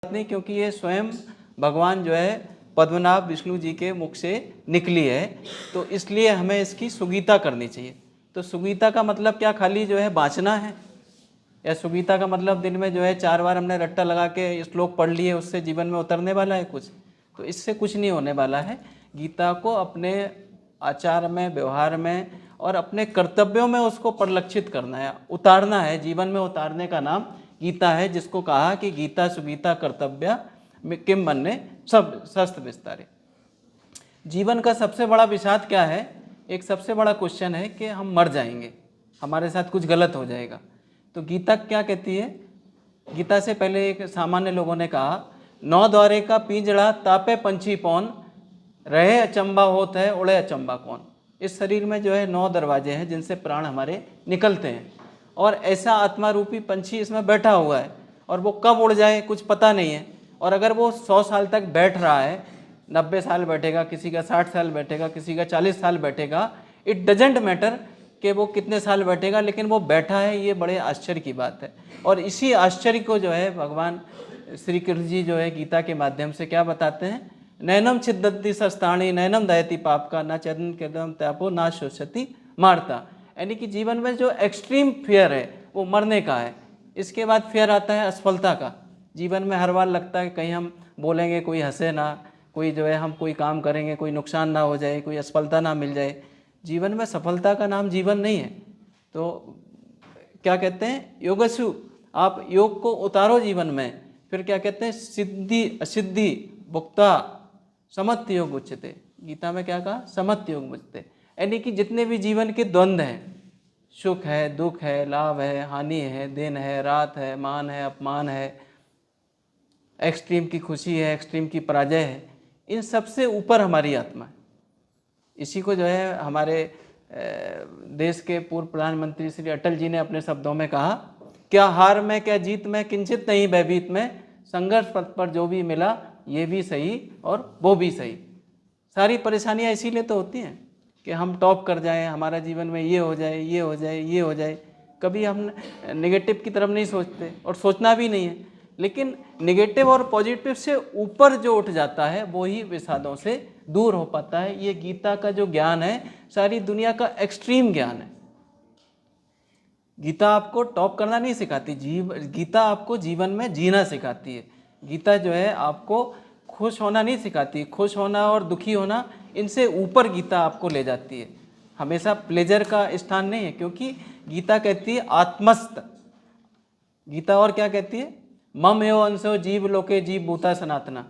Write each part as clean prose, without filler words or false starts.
नहीं, क्योंकि ये स्वयं भगवान जो है पद्मनाभ विष्णु जी के मुख से निकली है, तो इसलिए हमें इसकी सुगीता करनी चाहिए। तो सुगीता का मतलब क्या खाली जो है बाँचना है, या सुगीता का मतलब दिन में जो है 4 बार हमने रट्टा लगा के श्लोक पढ़ लिए उससे जीवन में उतरने वाला है कुछ? तो इससे कुछ नहीं होने वाला है। गीता को अपने आचार में, व्यवहार में और अपने कर्तव्यों में उसको परिलक्षित करना है, उतारना है। जीवन में उतारने का नाम गीता है, जिसको कहा कि गीता सुगीता कर्तव्य किम बन्ने सब शस्त्र विस्तारे। जीवन का सबसे बड़ा विषाद क्या है? एक सबसे बड़ा क्वेश्चन है कि हम मर जाएंगे, हमारे साथ कुछ गलत हो जाएगा। तो गीता क्या कहती है? गीता से पहले एक सामान्य लोगों ने कहा, 9 द्वारे का पिंजड़ा तापे पंछी पौन, रहे अचंबा होत है उड़े अचंबा कौन। इस शरीर में जो है 9 दरवाजे हैं जिनसे प्राण हमारे निकलते हैं, और ऐसा आत्मा रूपी पंछी इसमें बैठा हुआ है, और वो कब उड़ जाए कुछ पता नहीं है। और अगर वो 100 साल तक बैठ रहा है, 90 साल बैठेगा, किसी का 60 साल बैठेगा, किसी का 40 साल बैठेगा, इट डजेंट मैटर कि वो कितने साल बैठेगा, लेकिन वो बैठा है, ये बड़े आश्चर्य की बात है। और इसी आश्चर्य को जो है भगवान श्री कृष्ण जी जो है गीता के माध्यम से क्या बताते हैं? नैनम छिद्दति सस्ताणी नैनम दयति पाप का, ना चरण कृदम त्यापो ना शोषति मारता। यानी कि जीवन में जो एक्सट्रीम फियर है वो मरने का है। इसके बाद फियर आता है असफलता का। जीवन में हर बार लगता है कि कहीं हम बोलेंगे कोई हंसे ना, कोई जो है हम कोई काम करेंगे कोई नुकसान ना हो जाए, कोई असफलता ना मिल जाए। जीवन में सफलता का नाम जीवन नहीं है। तो क्या कहते हैं? योगसु, आप योग को उतारो जीवन में। फिर क्या कहते हैं? सिद्धि असिद्धि भुक्ता समत्व योग उच्यते। गीता में क्या कहा? समत्व योग उच्यते। यानी कि जितने भी जीवन के द्वंद्व हैं, सुख है, दुख है, लाभ है, हानि है, दिन है, रात है, मान है, अपमान है, एक्सट्रीम की खुशी है, एक्सट्रीम की पराजय है, इन सबसे ऊपर हमारी आत्मा है। इसी को जो है हमारे देश के पूर्व प्रधानमंत्री श्री अटल जी ने अपने शब्दों में कहा, क्या हार में क्या जीत में किंचित नहीं भयभीत में, संघर्ष पथ पर जो भी मिला ये भी सही और वो भी सही। सारी परेशानियां इसीलिए तो होती हैं कि हम टॉप कर जाएं, हमारा जीवन में ये हो जाए, ये हो जाए, ये हो जाए। कभी हम नेगेटिव की तरफ नहीं सोचते, और सोचना भी नहीं है। लेकिन नेगेटिव और पॉजिटिव से ऊपर जो उठ जाता है वो ही विषादों से दूर हो पाता है। ये गीता का जो ज्ञान है सारी दुनिया का एक्सट्रीम ज्ञान है। गीता आपको टॉप करना नहीं सिखाती, गीता आपको जीवन में जीना सिखाती है। गीता जो है आपको खुश होना नहीं सिखाती, खुश होना और दुखी होना इनसे ऊपर गीता आपको ले जाती है। हमेशा प्लेजर का स्थान नहीं है, क्योंकि गीता कहती है आत्मस्थ। गीता और क्या कहती है? मम एव अंशो जीव लोके जीव भूता सनातना।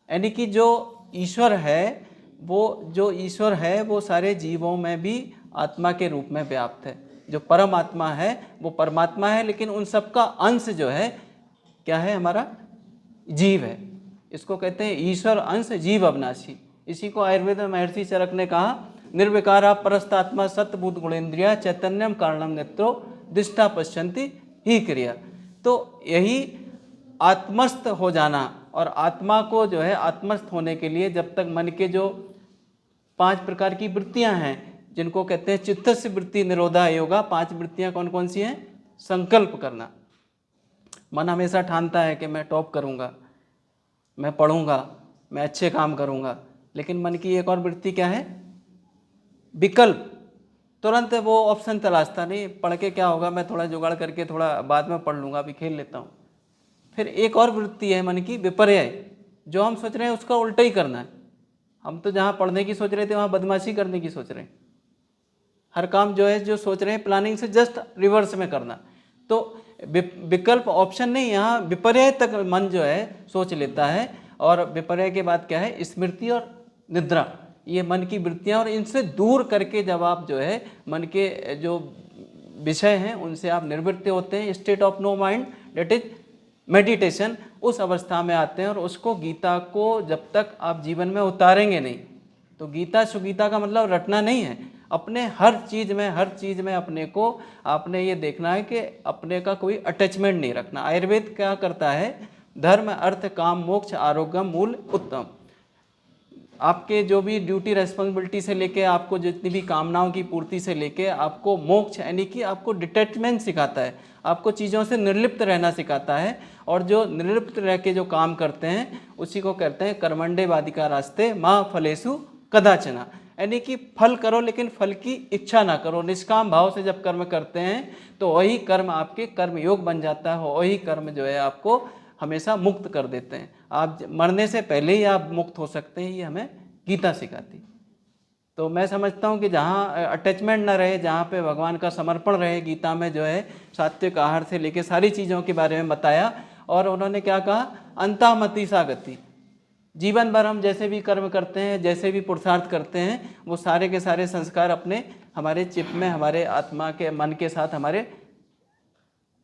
यानी कि जो ईश्वर है, वो सारे जीवों में भी आत्मा के रूप में व्याप्त है। जो परम आत्मा है वो परमात्मा है, लेकिन उन सबका अंश जो है क्या है? हमारा जीव है। इसको कहते हैं ईश्वर अंश जीव अविनाशी। इसी को आयुर्वेद में महर्षि चरक ने कहा, निर्विकारा परस्तात्मा सत्भूत गुणेन्द्रिया चैतन्यम कारणम नेत्रो दिष्टा पश्यन्ति ही क्रिया। तो यही आत्मस्थ हो जाना, और आत्मा को जो है आत्मस्थ होने के लिए जब तक मन के जो 5 प्रकार की वृत्तियां हैं, जिनको कहते हैं चित्तस्य वृत्ति निरोधा योगा। 5 वृत्तियां कौन कौन सी हैं? संकल्प करना। मन हमेशा ठानता है कि मैं टॉप करूंगा, मैं पढ़ूंगा, मैं अच्छे काम करूंगा, लेकिन मन की एक और वृत्ति क्या है? विकल्प। तुरंत वो ऑप्शन तलाशता नहीं, पढ़ के क्या होगा, मैं थोड़ा जुगाड़ करके थोड़ा बाद में पढ़ लूँगा, अभी खेल लेता हूँ। फिर एक और वृत्ति है मन की विपर्य, जो हम सोच रहे हैं उसका उल्टा ही करना है। हम तो जहाँ पढ़ने की सोच रहे थे वहाँ बदमाशी करने की सोच रहे हैं। हर काम जो है जो सोच रहे हैं प्लानिंग से जस्ट रिवर्स में करना। तो विकल्प ऑप्शन नहीं, यहाँ विपर्य तक मन जो है सोच लेता है। और विपर्य के बाद क्या है? स्मृति और निद्रा, ये मन की वृत्तियाँ। और इनसे दूर करके जब आप जो है मन के जो विषय हैं उनसे आप निवृत्त होते हैं, state of no mind, that is meditation, उस अवस्था में आते हैं। और उसको गीता को जब तक आप जीवन में उतारेंगे नहीं, तो गीता सुगीता का मतलब रटना नहीं है। अपने हर चीज़ में अपने को आपने ये देखना है कि अपने का कोई अटैचमेंट नहीं रखना। आयुर्वेद क्या करता है? धर्म अर्थ काम मोक्ष आरोग्यम मूल उत्तम। आपके जो भी ड्यूटी रेस्पॉन्सिबिलिटी से लेके आपको जितनी भी कामनाओं की पूर्ति से लेके आपको मोक्ष यानी कि आपको डिटैचमेंट सिखाता है, आपको चीज़ों से निर्लिप्त रहना सिखाता है। और जो निर्लिप्त रह के जो काम करते हैं उसी को कहते हैं कर्मण्डे वादिका रास्ते माँ फलेषु कदाचना, यानी कि फल करो लेकिन फल की इच्छा ना करो। निष्काम भाव से जब कर्म करते हैं तो वही कर्म आपके कर्म योग बन जाता है, वही कर्म जो है आपको हमेशा मुक्त कर देते हैं। आप मरने से पहले ही आप मुक्त हो सकते हैं, ये हमें गीता सिखाती। तो मैं समझता हूँ कि जहाँ अटैचमेंट ना रहे, जहाँ पे भगवान का समर्पण रहे, गीता में जो है सात्विक आहार से लेके सारी चीज़ों के बारे में बताया। और उन्होंने क्या कहा, अंतामति सा गति, जीवन भर हम जैसे भी कर्म करते हैं, जैसे भी पुरुषार्थ करते हैं, वो सारे के सारे संस्कार अपने हमारे चिप में, हमारे आत्मा के मन के साथ हमारे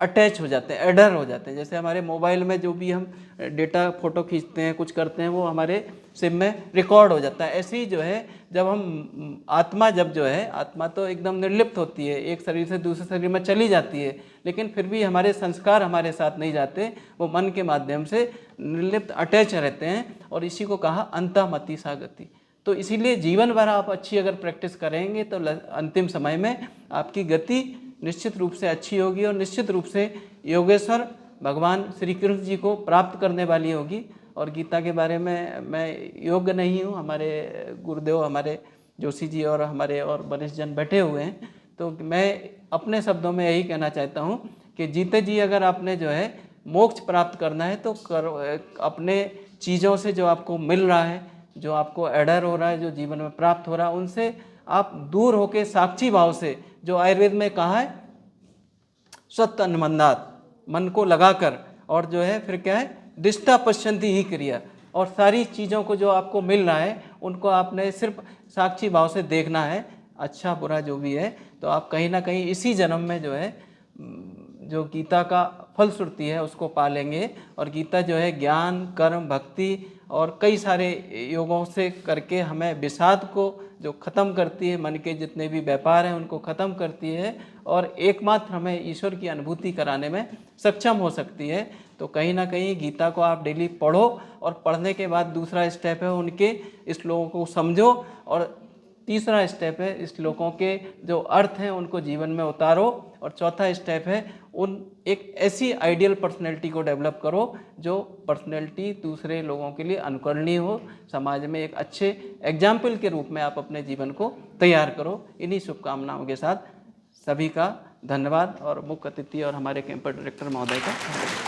अटैच हो जाते हैं, एडर हो जाते हैं। जैसे हमारे मोबाइल में जो भी हम डेटा फोटो खींचते हैं, कुछ करते हैं, वो हमारे सिम में रिकॉर्ड हो जाता है। ऐसे ही जो है जब हम आत्मा जब जो है, आत्मा तो एकदम निर्लिप्त होती है, एक शरीर से दूसरे शरीर में चली जाती है, लेकिन फिर भी हमारे संस्कार हमारे साथ नहीं जाते, वो मन के माध्यम से निर्लिप्त अटैच रहते हैं। और इसी को कहा अंतमति सा गति। तो इसीलिए जीवन भर आप अच्छी अगर प्रैक्टिस करेंगे तो अंतिम समय में आपकी गति निश्चित रूप से अच्छी होगी और निश्चित रूप से योगेश्वर भगवान श्री कृष्ण जी को प्राप्त करने वाली होगी। और गीता के बारे में मैं योग्य नहीं हूँ, हमारे गुरुदेव हमारे जोशी जी और हमारे और वरिष्ठ जन बैठे हुए हैं, तो मैं अपने शब्दों में यही कहना चाहता हूँ कि जीते जी अगर आपने जो है मोक्ष प्राप्त करना है तो अपने चीज़ों से जो आपको मिल रहा है, जो आपको एडर हो रहा है, जो जीवन में प्राप्त हो रहा है, उनसे आप दूर होकर साक्षी भाव से, जो आयुर्वेद में कहा है स्वत अनुबंधात, मन को लगाकर, और जो है फिर क्या है दिष्टा पश्यंती ही क्रिया, और सारी चीज़ों को जो आपको मिल रहा है उनको आपने सिर्फ साक्षी भाव से देखना है, अच्छा बुरा जो भी है। तो आप कहीं ना कहीं इसी जन्म में जो है जो गीता का फलश्रुति है उसको पालेंगे। और गीता जो है ज्ञान, कर्म, भक्ति और कई सारे योगों से करके हमें विषाद को जो ख़त्म करती है, मन के जितने भी व्यापार हैं उनको ख़त्म करती है, और एकमात्र हमें ईश्वर की अनुभूति कराने में सक्षम हो सकती है। तो कहीं ना कहीं गीता को आप डेली पढ़ो, और पढ़ने के बाद दूसरा स्टेप है उनके श्लोकों को समझो, और तीसरा स्टेप है इस श्लोकों के जो अर्थ हैं उनको जीवन में उतारो, और चौथा स्टेप है उन एक ऐसी आइडियल पर्सनैलिटी को डेवलप करो जो पर्सनैलिटी दूसरे लोगों के लिए अनुकरणीय हो, समाज में एक अच्छे एग्जाम्पल के रूप में आप अपने जीवन को तैयार करो। इन्हीं शुभकामनाओं के साथ सभी का धन्यवाद, और मुख्य अतिथि और हमारे कैंपस डायरेक्टर महोदय का